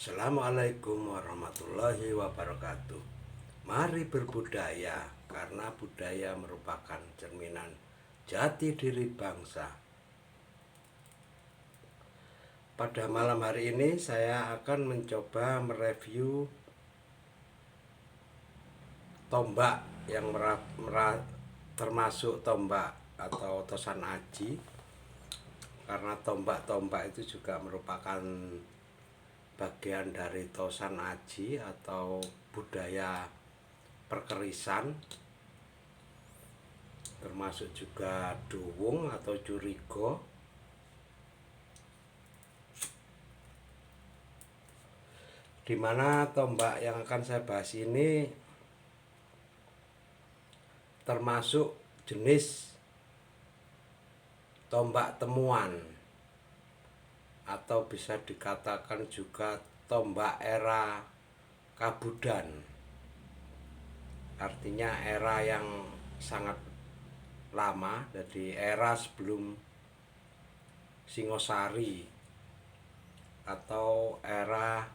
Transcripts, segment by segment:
Assalamualaikum warahmatullahi wabarakatuh. Mari berbudaya, karena budaya merupakan cerminan jati diri bangsa. Pada malam hari ini saya akan mencoba mereview tombak yang termasuk tombak atau tosan aji, karena tombak-tombak itu juga merupakan bagian dari tosan aji atau budaya perkerisan, termasuk juga duwung atau curigo. Dimana tombak yang akan saya bahas ini termasuk jenis tombak temuan, atau bisa dikatakan juga tombak era Kabudan. Artinya era yang sangat lama, jadi era sebelum Singosari atau era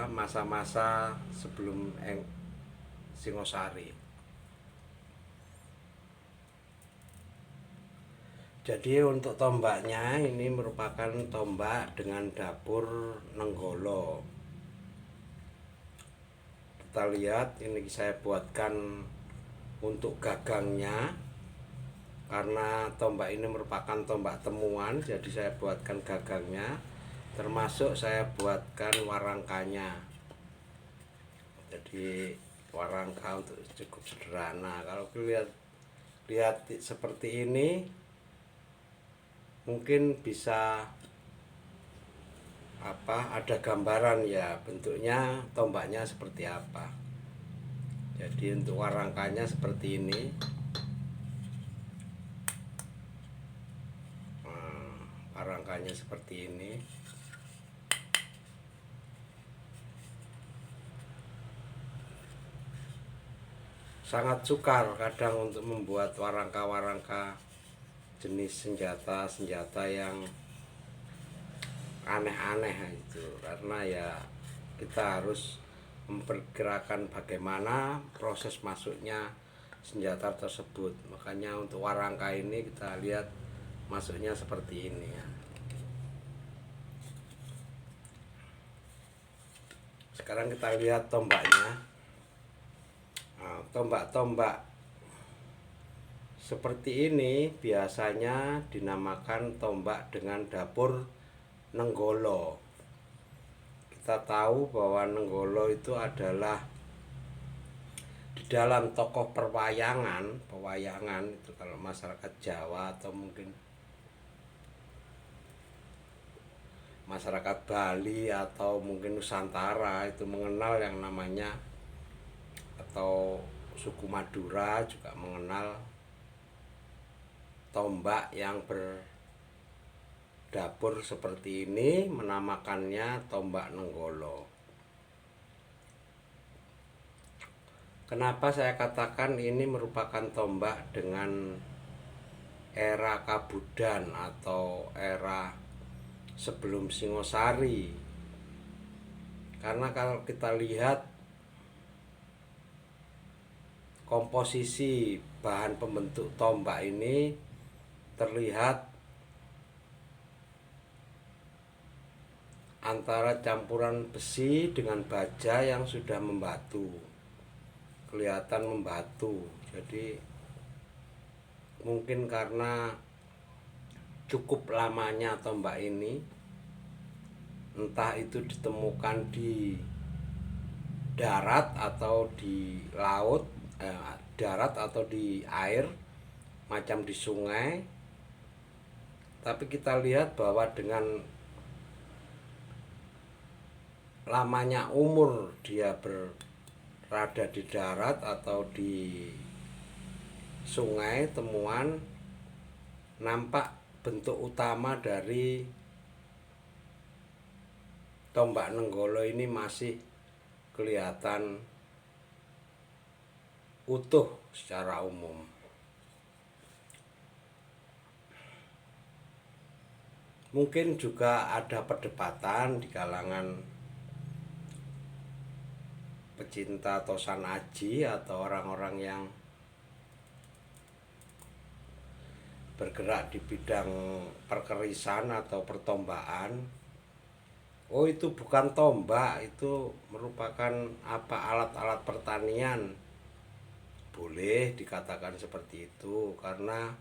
masa-masa sebelum Singosari. Jadi untuk tombaknya ini merupakan tombak dengan dapur Nenggolo. Kita lihat, ini saya buatkan untuk gagangnya. Karena tombak ini merupakan tombak temuan, jadi saya buatkan gagangnya. Termasuk saya buatkan warangkanya. Jadi warangka untuk cukup sederhana. Kalau lihat seperti ini, mungkin bisa ada gambaran ya bentuknya tombaknya seperti apa. Jadi untuk warangkanya seperti ini. Warangkanya seperti ini. Sangat sukar kadang untuk membuat warangka-warangka jenis senjata yang aneh-aneh itu, karena ya kita harus memperkirakan bagaimana proses masuknya senjata tersebut. Makanya untuk warangka ini kita lihat masuknya seperti ini ya. Sekarang kita lihat tombaknya. Tombak-tombak seperti ini biasanya dinamakan tombak dengan dapur Nenggolo. Kita tahu bahwa Nenggolo itu adalah di dalam tokoh pewayangan itu, kalau masyarakat Jawa atau mungkin masyarakat Bali atau mungkin Nusantara itu mengenal yang namanya, atau suku Madura juga mengenal tombak yang berdapur seperti ini, menamakannya tombak Nenggolo. Kenapa saya katakan ini merupakan tombak dengan era Kabudan atau era sebelum Singosari? Karena kalau kita lihat komposisi bahan pembentuk tombak ini terlihat antara campuran besi dengan baja yang sudah membatu, kelihatan membatu. Jadi mungkin karena cukup lamanya tombak ini, entah itu ditemukan di darat atau di laut, darat atau di air macam di sungai. Tapi kita lihat bahwa dengan lamanya umur dia berada di darat atau di sungai temuan, nampak bentuk utama dari tombak Nenggolo ini masih kelihatan utuh secara umum. Mungkin juga ada perdebatan di kalangan pecinta tosan aji atau orang-orang yang bergerak di bidang perkerisan atau pertombaan. Oh, itu bukan tombak, itu merupakan alat-alat pertanian. Boleh dikatakan seperti itu karena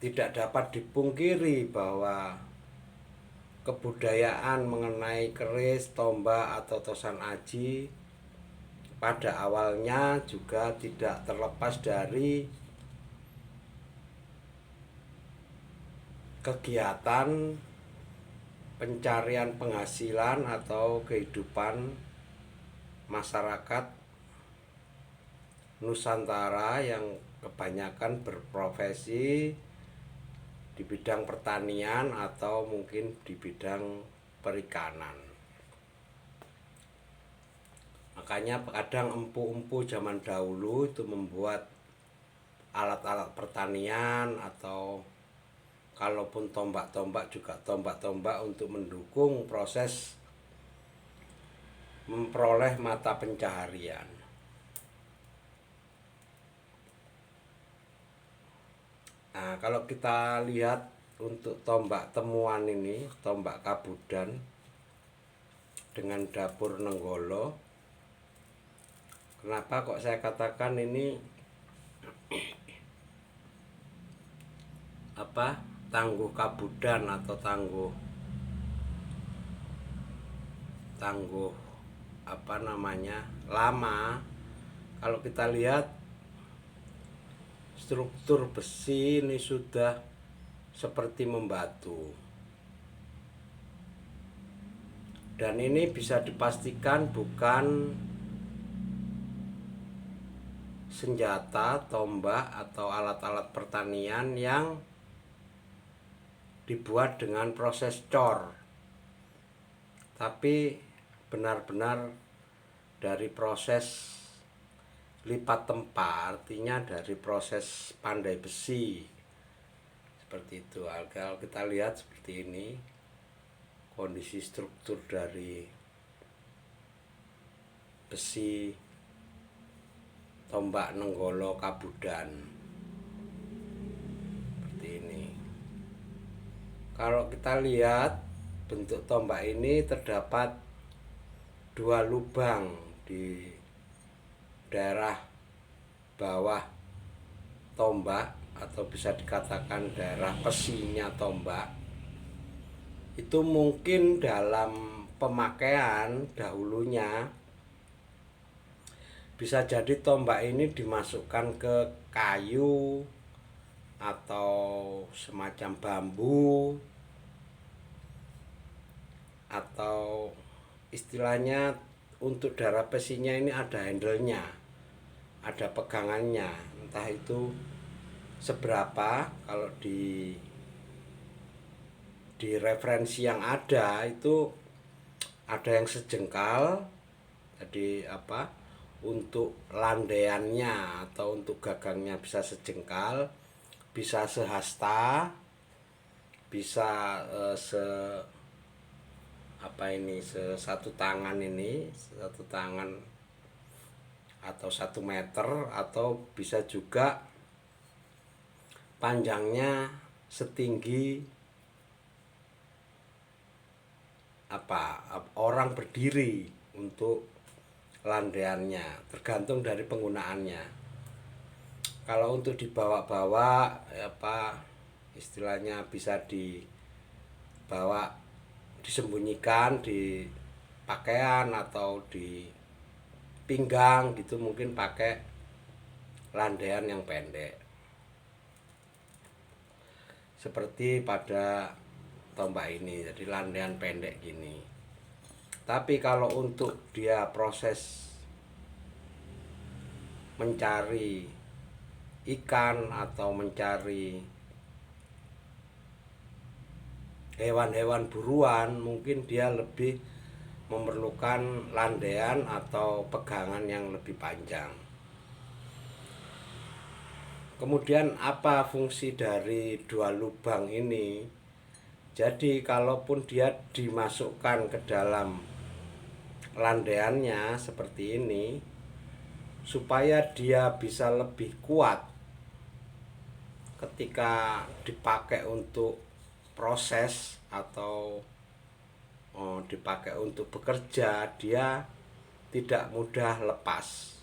tidak dapat dipungkiri bahwa kebudayaan mengenai keris, tombak, atau tosan aji pada awalnya juga tidak terlepas dari kegiatan pencarian penghasilan atau kehidupan masyarakat Nusantara yang kebanyakan berprofesi di bidang pertanian atau mungkin di bidang perikanan. Makanya kadang empu-empu zaman dahulu itu membuat alat-alat pertanian, atau kalaupun tombak-tombak juga tombak-tombak untuk mendukung proses memperoleh mata pencaharian. Nah, kalau kita lihat untuk tombak temuan ini, tombak Kabudan dengan dapur Nenggolo, kenapa kok saya katakan ini tangguh Kabudan atau tangguh lama. Kalau kita lihat struktur besi ini sudah seperti membatu, dan ini bisa dipastikan bukan senjata, tombak, atau alat-alat pertanian yang dibuat dengan proses cor, tapi benar-benar dari proses lipat tempat, artinya dari proses pandai besi. Seperti itu. Kalau kita lihat seperti ini kondisi struktur dari besi tombak Nenggolo Kabudan seperti ini. Kalau kita lihat bentuk tombak ini terdapat 2 lubang di daerah bawah tombak, atau bisa dikatakan daerah pesinya tombak. Itu mungkin dalam pemakaian dahulunya bisa jadi tombak ini dimasukkan ke kayu atau semacam bambu, atau istilahnya untuk daerah pesinya ini ada handle-nya, ada pegangannya. Entah itu seberapa, kalau di referensi yang ada itu ada yang sejengkal, jadi untuk landaiannya atau untuk gagangnya bisa sejengkal, bisa sehasta, bisa satu tangan atau 1 meter, atau bisa juga panjangnya setinggi orang berdiri untuk landaiannya, tergantung dari penggunaannya. Kalau untuk dibawa-bawa istilahnya bisa dibawa, disembunyikan di pakaian atau di pinggang gitu, mungkin pakai landaian yang pendek seperti pada tombak ini, jadi landaian pendek gini. Tapi kalau untuk dia proses mencari ikan atau mencari hewan-hewan buruan, mungkin dia lebih memerlukan landaian atau pegangan yang lebih panjang. Kemudian apa fungsi dari dua lubang ini? Jadi kalaupun dia dimasukkan ke dalam landaiannya seperti ini, supaya dia bisa lebih kuat ketika dipakai untuk proses atau dipakai untuk bekerja, dia tidak mudah lepas.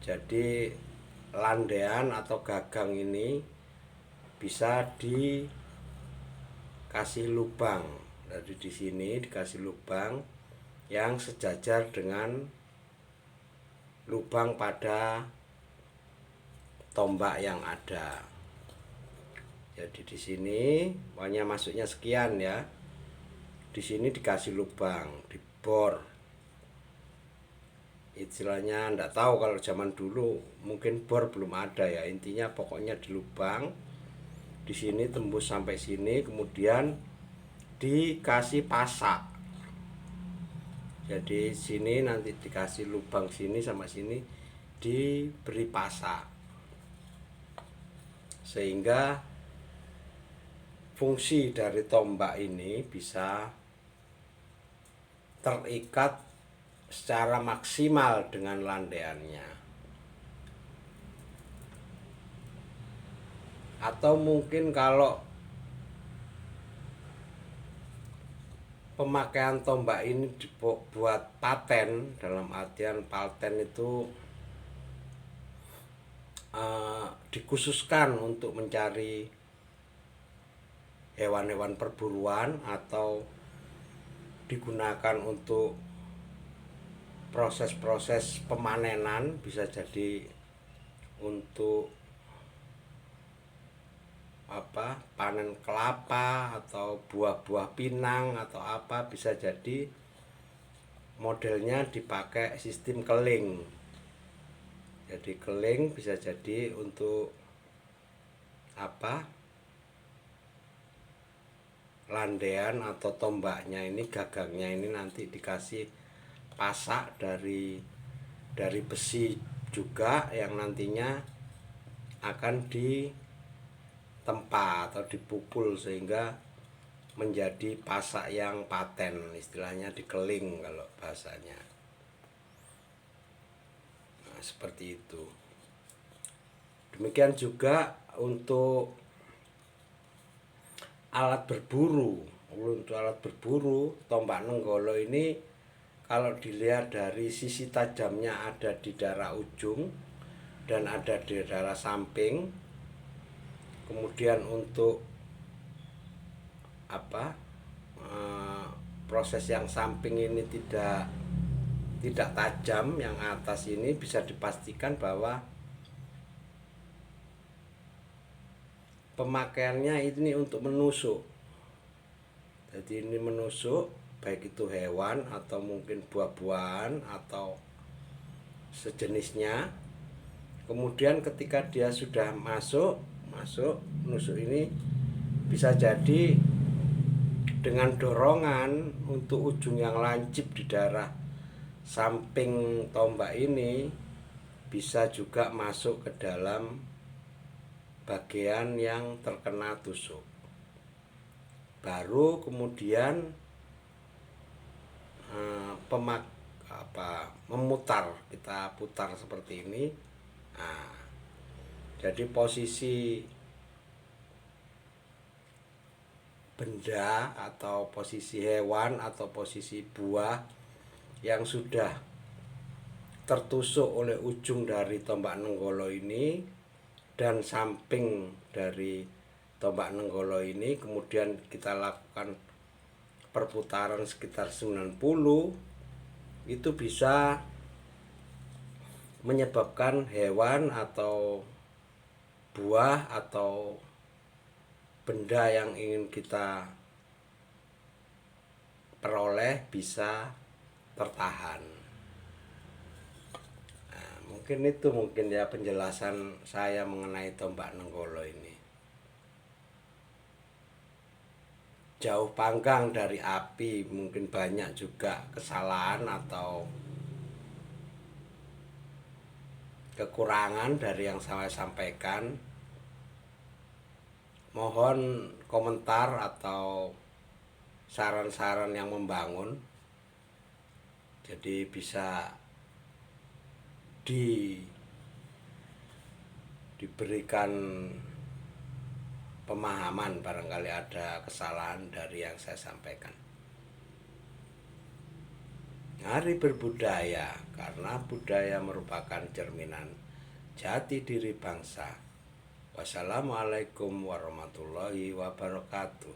Jadi landaian atau gagang ini bisa dikasih lubang. Jadi di sini dikasih lubang yang sejajar dengan lubang pada tombak yang ada. Jadi di sini pokoknya masuknya sekian ya. Di sini dikasih lubang, dibor. Istilahnya enggak tahu kalau zaman dulu, mungkin bor belum ada ya. Intinya pokoknya di lubang. Di sini tembus sampai sini, kemudian dikasih pasak. Jadi sini nanti dikasih lubang sini sama sini diberi pasak. Sehingga fungsi dari tombak ini bisa terikat secara maksimal dengan landaiannya. Atau mungkin kalau pemakaian tombak ini dibuat paten, dalam artian paten itu dikhususkan untuk mencari hewan-hewan perburuan atau digunakan untuk proses-proses pemanenan, bisa jadi untuk panen kelapa atau buah-buah pinang atau apa, bisa jadi modelnya dipakai sistem keling. Jadi keling bisa jadi untuk landaian atau tombaknya ini, gagangnya ini nanti dikasih pasak dari besi juga yang nantinya akan ditempa atau dipukul sehingga menjadi pasak yang paten, istilahnya dikeling kalau bahasanya. Nah, seperti itu. Demikian juga untuk alat berburu. Untuk alat berburu, tombak nenggolo ini kalau dilihat dari sisi tajamnya ada di daerah ujung dan ada di daerah samping. Kemudian untuk proses yang samping ini tidak tajam, yang atas ini bisa dipastikan bahwa pemakaiannya ini untuk menusuk. Jadi ini menusuk baik itu hewan atau mungkin buah-buahan atau sejenisnya. Kemudian ketika dia sudah masuk menusuk ini, bisa jadi dengan dorongan untuk ujung yang lancip di daerah samping tombak ini bisa juga masuk ke dalam bagian yang terkena tusuk. Baru kemudian memutar, kita putar seperti ini. Nah, jadi posisi benda atau posisi hewan atau posisi buah yang sudah tertusuk oleh ujung dari tombak nenggolo ini dan samping dari tombak nenggolo ini, kemudian kita lakukan perputaran sekitar 90, itu bisa menyebabkan hewan atau buah atau benda yang ingin kita peroleh bisa tertahan. Nah, mungkin itu ya penjelasan saya mengenai tombak nenggolo ini. Jauh panggang dari api, mungkin banyak juga kesalahan atau kekurangan dari yang saya sampaikan, mohon komentar atau saran-saran yang membangun, jadi bisa diberikan pemahaman barangkali ada kesalahan dari yang saya sampaikan. Mari berbudaya, karena budaya merupakan cerminan jati diri bangsa. Wassalamualaikum warahmatullahi wabarakatuh.